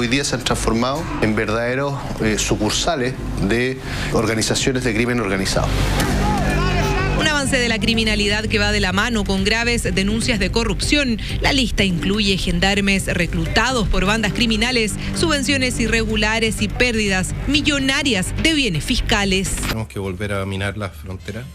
hoy día se han transformado en verdaderos sucursales de organizaciones de crimen organizado. Un avance de la criminalidad que va de la mano con graves denuncias de corrupción. La lista incluye gendarmes reclutados por bandas criminales, subvenciones irregulares y pérdidas millonarias de bienes fiscales. Tenemos que volver a minar las fronteras.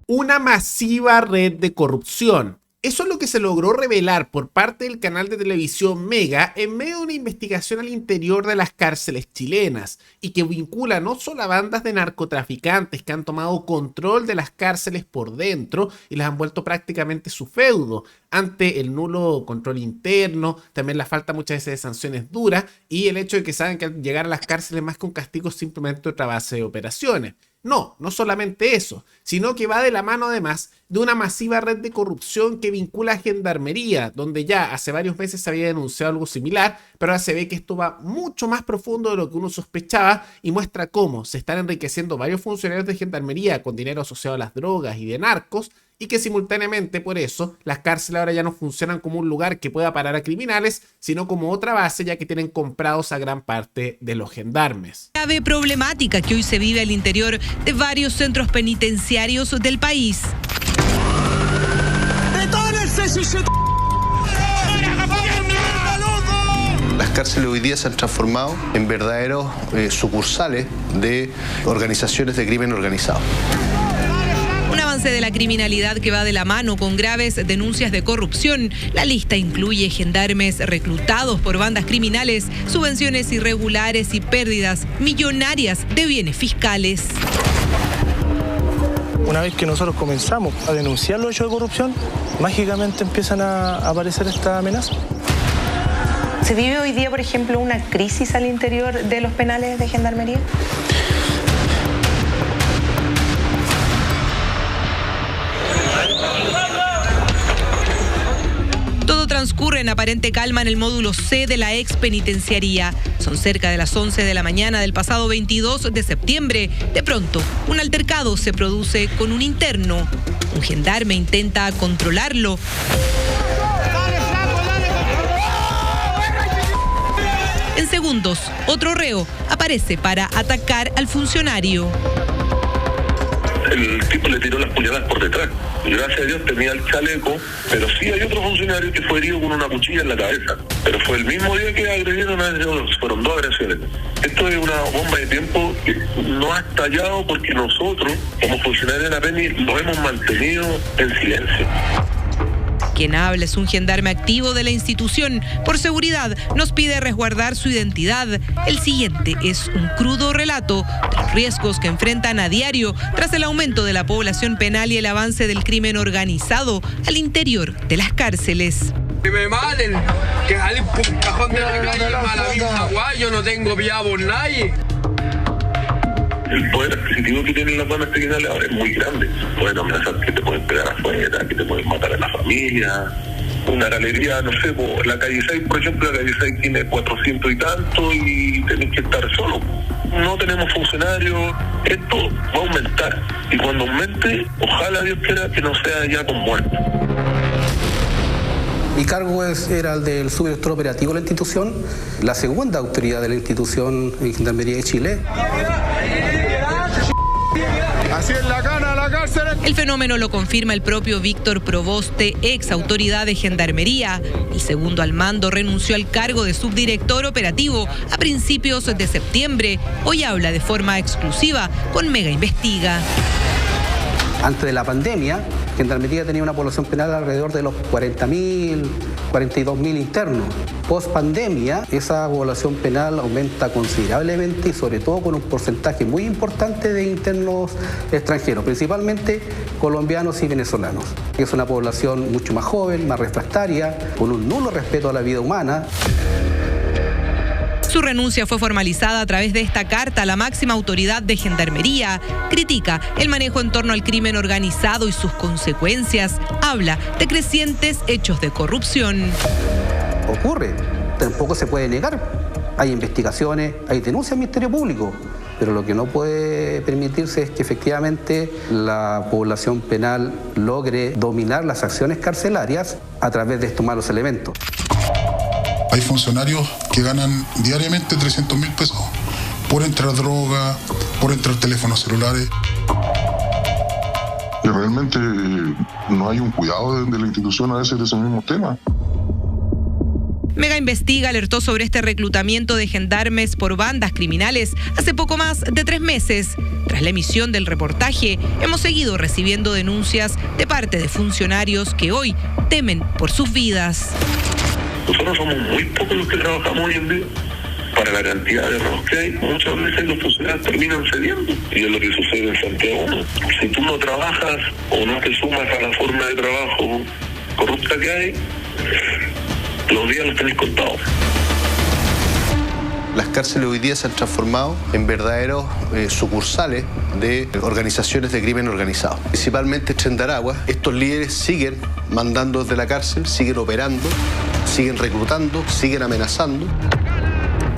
Una masiva red de corrupción. Eso es lo que se logró revelar por parte del canal de televisión Mega en medio de una investigación al interior de las cárceles chilenas y que vincula no solo a bandas de narcotraficantes que han tomado control de las cárceles por dentro y las han vuelto prácticamente su feudo ante el nulo control interno, también la falta muchas veces de sanciones duras y el hecho de que saben que al llegar a las cárceles más que un castigo es simplemente otra base de operaciones. No solamente eso, sino que va de la mano además de una masiva red de corrupción que vincula a Gendarmería, donde ya hace varios meses se había denunciado algo similar, pero ahora se ve que esto va mucho más profundo de lo que uno sospechaba y muestra cómo se están enriqueciendo varios funcionarios de Gendarmería con dinero asociado a las drogas y de narcos, y que simultáneamente por eso las cárceles ahora ya no funcionan como un lugar que pueda parar a criminales, sino como otra base ya que tienen comprados a gran parte de los gendarmes. Grave problemática que hoy se vive al interior de varios centros penitenciarios del país. Las cárceles hoy día se han transformado en verdaderos sucursales de organizaciones de crimen organizado. Un avance de la criminalidad que va de la mano con graves denuncias de corrupción. La lista incluye gendarmes reclutados por bandas criminales, subvenciones irregulares y pérdidas millonarias de bienes fiscales. Una vez que nosotros comenzamos a denunciar los hechos de corrupción, mágicamente empiezan a aparecer estas amenazas. ¿Se vive hoy día, por ejemplo, una crisis al interior de los penales de Gendarmería? Todo transcurre en aparente calma en el módulo C de la ex penitenciaría. Son cerca de las 11 de la mañana del pasado 22 de septiembre. De pronto, un altercado se produce con un interno. Un gendarme intenta controlarlo. En segundos, otro reo aparece para atacar al funcionario. El tipo le tiró las puñaladas por detrás. Gracias a Dios tenía el chaleco, pero sí hay otro funcionario que fue herido con una cuchilla en la cabeza. Pero fue el mismo día que agredieron a ellos, fueron 2 agresiones. Esto es una bomba de tiempo que no ha estallado porque nosotros, como funcionarios de la PENI, lo hemos mantenido en silencio. Quien habla es un gendarme activo de la institución. Por seguridad, nos pide resguardar su identidad. El siguiente es un crudo relato de los riesgos que enfrentan a diario tras el aumento de la población penal y el avance del crimen organizado al interior de las cárceles. Que me maten, que salen por un cajón de la calle, mala misma guay, yo no tengo piedad por nadie. El poder adquisitivo que tienen las bandas criminales ahora es muy grande. Pueden amenazar que te pueden pegar afuera, que te pueden matar a la familia. Una galería, no sé, la calle 6, por ejemplo, la calle 6 tiene 400 y tanto y tenés que estar solo. No tenemos funcionarios, esto va a aumentar. Y cuando aumente, ojalá Dios quiera que no sea ya con muerte. Mi cargo era el del subdirector operativo de la institución, la segunda autoridad de la institución en Gendarmería de Chile. Así en la cana, la cárcel. El fenómeno lo confirma el propio Víctor Proboste, ex autoridad de Gendarmería. El segundo al mando renunció al cargo de subdirector operativo a principios de septiembre. Hoy habla de forma exclusiva con Mega Investiga. Antes de la pandemia, Gendarmería tenía una población penal alrededor de los 40.000, 42.000 internos. Post pandemia, esa población penal aumenta considerablemente y sobre todo con un porcentaje muy importante de internos extranjeros, principalmente colombianos y venezolanos. Es una población mucho más joven, más refractaria, con un nulo respeto a la vida humana. Su renuncia fue formalizada a través de esta carta a la máxima autoridad de Gendarmería. Critica el manejo en torno al crimen organizado y sus consecuencias. Habla de crecientes hechos de corrupción. Ocurre, tampoco se puede negar. Hay investigaciones, hay denuncias al Ministerio Público, pero lo que no puede puede permitirse es que efectivamente la población penal logre dominar las acciones carcelarias a través de estos malos elementos. Hay funcionarios que ganan diariamente 300.000 pesos por entrar droga, por entrar teléfonos celulares. Y realmente no hay un cuidado de la institución a veces de esos mismos temas. Mega Investiga alertó sobre este reclutamiento de gendarmes por bandas criminales hace poco más de 3 meses. Tras la emisión del reportaje, hemos seguido recibiendo denuncias de parte de funcionarios que hoy temen por sus vidas. Nosotros somos muy pocos los que trabajamos hoy en día. Para la cantidad de robos que hay, muchas veces los funcionarios terminan cediendo. Y es lo que sucede en Santiago. Si tú no trabajas o no te sumas a la forma de trabajo corrupta que hay, los días los tenés contados. Las cárceles hoy día se han transformado en verdaderos sucursales de organizaciones de crimen organizado. Principalmente en Aragua, estos líderes siguen mandando desde la cárcel, siguen operando, siguen reclutando, siguen amenazando.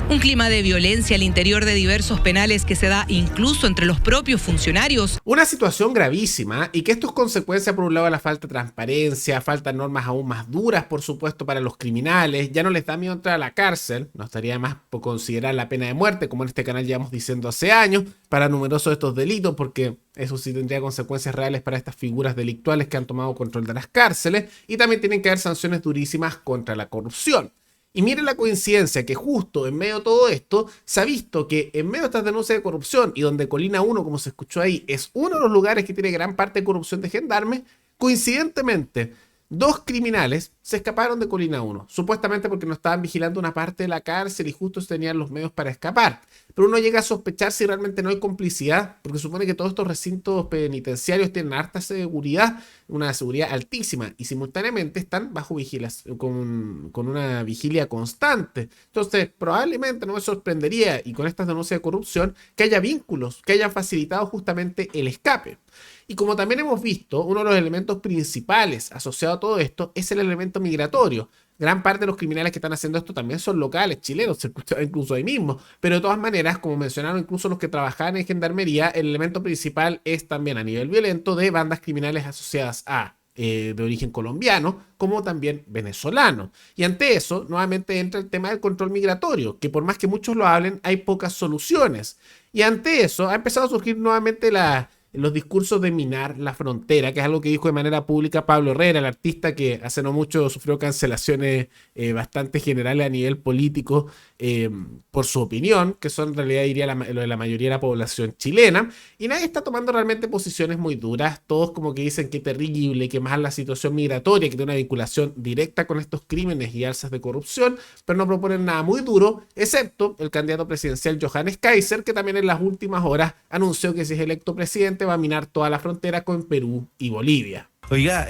Un clima de violencia al interior de diversos penales que se da incluso entre los propios funcionarios. Una situación gravísima y que esto es consecuencia por un lado de la falta de transparencia, falta de normas aún más duras por supuesto para los criminales, ya no les da miedo entrar a la cárcel, no estaría más por considerar la pena de muerte como en este canal llevamos diciendo hace años para numerosos de estos delitos porque eso sí tendría consecuencias reales para estas figuras delictuales que han tomado control de las cárceles y también tienen que haber sanciones durísimas contra la corrupción. Y miren la coincidencia que justo en medio de todo esto se ha visto que en medio de estas denuncias de corrupción y donde Colina 1, como se escuchó ahí, es uno de los lugares que tiene gran parte de corrupción de gendarmes, coincidentemente 2 criminales se escaparon de Colina 1, supuestamente porque no estaban vigilando una parte de la cárcel y justo tenían los medios para escapar. Pero uno llega a sospechar si realmente no hay complicidad, porque supone que todos estos recintos penitenciarios tienen harta seguridad, una seguridad altísima, y simultáneamente están bajo vigilación, con una vigilia constante. Entonces, probablemente no me sorprendería, y con estas denuncias de corrupción, que haya vínculos que hayan facilitado justamente el escape. Y como también hemos visto, uno de los elementos principales asociados a todo esto es el elemento migratorio. Gran parte de los criminales que están haciendo esto también son locales, chilenos, se escucha incluso ahí mismo. Pero de todas maneras, como mencionaron incluso los que trabajaban en gendarmería, el elemento principal es también a nivel violento de bandas criminales asociadas a de origen colombiano, como también venezolano. Y ante eso, nuevamente entra el tema del control migratorio, que por más que muchos lo hablen, hay pocas soluciones. Y ante eso, ha empezado a surgir nuevamente los discursos de minar la frontera, que es algo que dijo de manera pública Pablo Herrera, el artista que hace no mucho sufrió cancelaciones bastante generales a nivel político por su opinión, que son en realidad diría lo de la mayoría de la población chilena, y nadie está tomando realmente posiciones muy duras, todos como que dicen que terrible, que más la situación migratoria, que tiene una vinculación directa con estos crímenes y alzas de corrupción, pero no proponen nada muy duro, excepto el candidato presidencial Johannes Kaiser, que también en las últimas horas anunció que si es electo presidente va a minar toda la frontera con Perú y Bolivia. Oiga,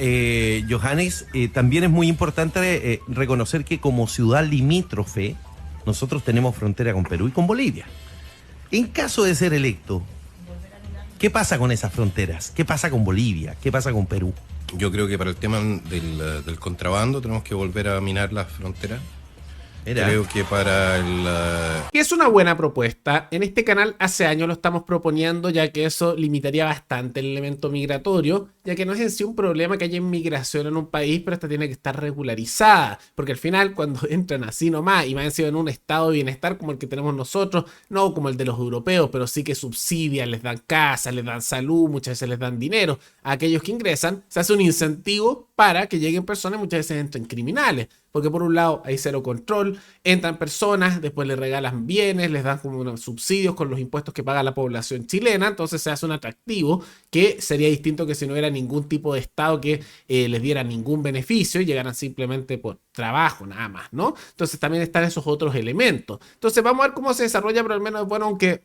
Johannes, también es muy importante reconocer que como ciudad limítrofe, nosotros tenemos frontera con Perú y con Bolivia. En caso de ser electo, ¿qué pasa con esas fronteras? ¿Qué pasa con Bolivia? ¿Qué pasa con Perú? Yo creo que para el tema del contrabando tenemos que volver a minar las fronteras. Creo que para que es una buena propuesta. En este canal hace años lo estamos proponiendo, ya que eso limitaría bastante el elemento migratorio, ya que no es en sí un problema que haya inmigración en un país, pero esta tiene que estar regularizada, porque al final cuando entran así nomás y van encima en un estado de bienestar como el que tenemos nosotros, no como el de los europeos, pero sí que subsidian, les dan casa, les dan salud, muchas veces les dan dinero a aquellos que ingresan, se hace un incentivo para que lleguen personas, muchas veces entren criminales. Porque por un lado hay cero control, entran personas, después les regalan bienes, les dan como unos subsidios con los impuestos que paga la población chilena, entonces se hace un atractivo que sería distinto que si no hubiera ningún tipo de estado que les diera ningún beneficio y llegaran simplemente por trabajo nada más, ¿no? Entonces también están esos otros elementos. Entonces vamos a ver cómo se desarrolla, pero al menos bueno, aunque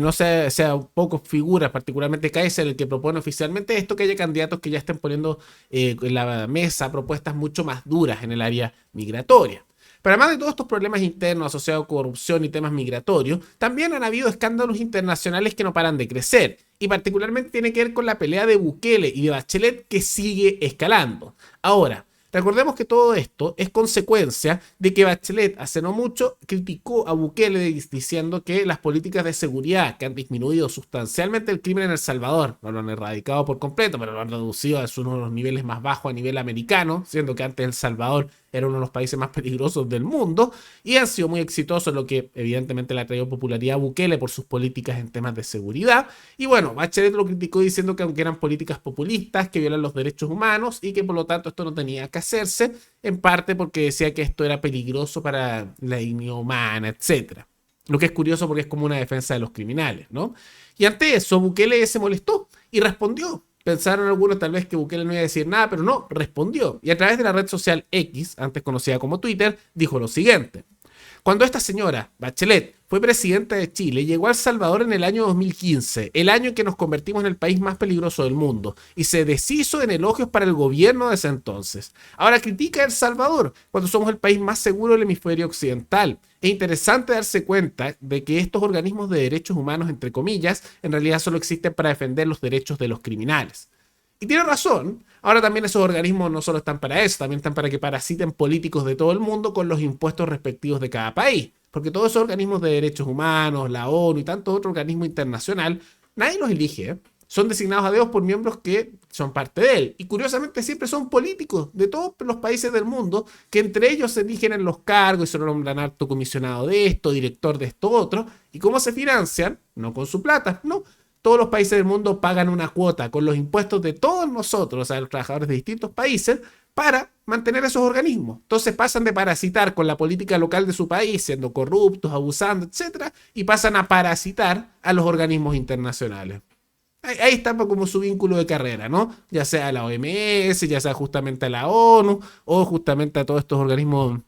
no sea pocos figuras, particularmente Kaiser, el que propone oficialmente esto, que haya candidatos que ya estén poniendo en la mesa propuestas mucho más duras en el área migratoria. Pero además de todos estos problemas internos asociados a corrupción y temas migratorios, también han habido escándalos internacionales que no paran de crecer, y particularmente tiene que ver con la pelea de Bukele y de Bachelet que sigue escalando. Ahora, Recordemos que todo esto es consecuencia de que Bachelet hace no mucho criticó a Bukele diciendo que las políticas de seguridad que han disminuido sustancialmente el crimen en El Salvador, no lo han erradicado por completo, pero lo han reducido a uno de los niveles más bajos a nivel americano, siendo que antes El Salvador era uno de los países más peligrosos del mundo, y han sido muy exitosos, lo que evidentemente le ha traído popularidad a Bukele por sus políticas en temas de seguridad. Y bueno, Bachelet lo criticó diciendo que aunque eran políticas populistas, que violan los derechos humanos y que por lo tanto esto no tenía que hacerse, en parte porque decía que esto era peligroso para la dignidad humana, etc. Lo que es curioso porque es como una defensa de los criminales, ¿no? Y ante eso, Bukele se molestó y respondió. Pensaron algunos tal vez que Bukele no iba a decir nada, pero no, respondió. Y a través de la red social X, antes conocida como Twitter, dijo lo siguiente. Cuando esta señora, Bachelet, fue presidenta de Chile, llegó a El Salvador en el año 2015, el año en que nos convertimos en el país más peligroso del mundo, y se deshizo en elogios para el gobierno de ese entonces. Ahora critica a El Salvador, cuando somos el país más seguro del hemisferio occidental. Es interesante darse cuenta de que estos organismos de derechos humanos, entre comillas, en realidad solo existen para defender los derechos de los criminales. Y tiene razón. Ahora también esos organismos no solo están para eso, también están para que parasiten políticos de todo el mundo con los impuestos respectivos de cada país. Porque todos esos organismos de derechos humanos, la ONU y tanto otro organismo internacional, nadie los elige, ¿eh? Son designados a dedo por miembros que son parte de él. Y curiosamente siempre son políticos de todos los países del mundo, que entre ellos se eligen en los cargos y se nombran alto comisionado de esto, director de esto otro. ¿Y cómo se financian? No con su plata, no. Todos los países del mundo pagan una cuota con los impuestos de todos nosotros, o sea, los trabajadores de distintos países, para mantener esos organismos. Entonces pasan de parasitar con la política local de su país, siendo corruptos, abusando, etc., y pasan a parasitar a los organismos internacionales. Ahí está como su vínculo de carrera, ¿no? Ya sea a la OMS, ya sea justamente a la ONU, o justamente a todos estos organismos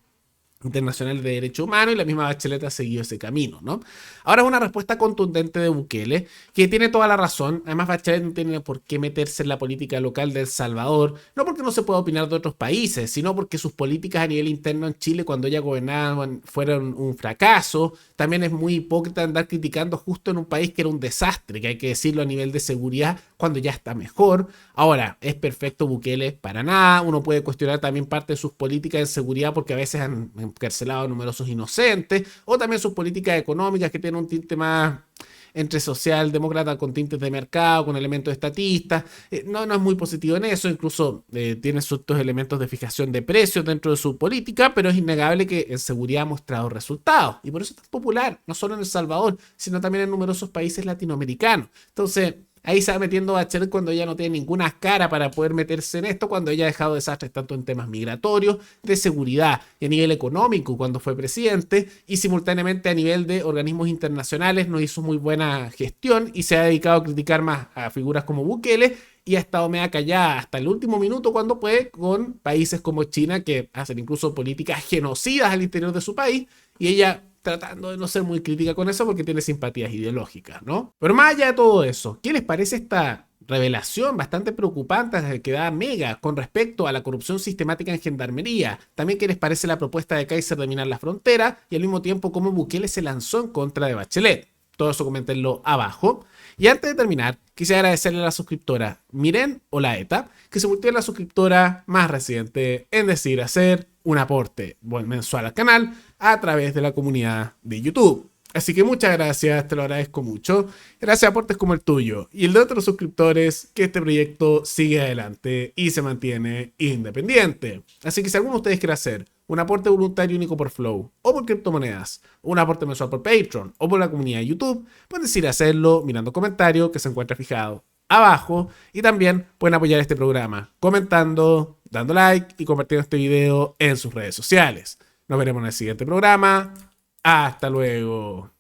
internacional de derechos humanos, y la misma Bachelet ha seguido ese camino, ¿no? Ahora es una respuesta contundente de Bukele, que tiene toda la razón. Además, Bachelet no tiene por qué meterse en la política local de El Salvador, no porque no se pueda opinar de otros países, sino porque sus políticas a nivel interno en Chile, cuando ella gobernaba, fueron un fracaso. También es muy hipócrita andar criticando justo en un país que era un desastre, que hay que decirlo a nivel de seguridad, cuando ya está mejor. Ahora, ¿es perfecto Bukele? Para nada. Uno puede cuestionar también parte de sus políticas de seguridad porque a veces han encarcelado a numerosos inocentes, o también sus políticas económicas que tienen un tinte más entre socialdemócrata con tintes de mercado, con elementos estatistas. No es muy positivo en eso, incluso tiene ciertos elementos de fijación de precios dentro de su política, pero es innegable que en seguridad ha mostrado resultados, y por eso es tan popular, no solo en El Salvador, sino también en numerosos países latinoamericanos. Entonces, ahí se va metiendo Bachelet cuando ella no tiene ninguna cara para poder meterse en esto, cuando ella ha dejado desastres tanto en temas migratorios, de seguridad y a nivel económico cuando fue presidente, y simultáneamente a nivel de organismos internacionales no hizo muy buena gestión y se ha dedicado a criticar más a figuras como Bukele, y ha estado media callada hasta el último minuto cuando puede con países como China, que hacen incluso políticas genocidas al interior de su país, y ella tratando de no ser muy crítica con eso porque tiene simpatías ideológicas, ¿no? Pero más allá de todo eso, ¿qué les parece esta revelación bastante preocupante que da Mega con respecto a la corrupción sistemática en Gendarmería? También, ¿qué les parece la propuesta de Kaiser de minar la frontera? Y al mismo tiempo, cómo Bukele se lanzó en contra de Bachelet. Todo eso coméntenlo abajo. Y antes de terminar, quisiera agradecerle a la suscriptora Miren Olaeta, que se volvió la suscriptora más reciente en decir hacer un aporte mensual al canal a través de la comunidad de YouTube. Así que muchas gracias, te lo agradezco mucho. Gracias a aportes como el tuyo y el de otros suscriptores, que este proyecto sigue adelante y se mantiene independiente. Así que si alguno de ustedes quiere hacer un aporte voluntario único por Flow, o por criptomonedas, un aporte mensual por Patreon, o por la comunidad de YouTube, pueden decidir hacerlo mirando comentario que se encuentra fijado abajo, y también pueden apoyar este programa comentando, dando like y compartiendo este video en sus redes sociales. Nos veremos en el siguiente programa. Hasta luego.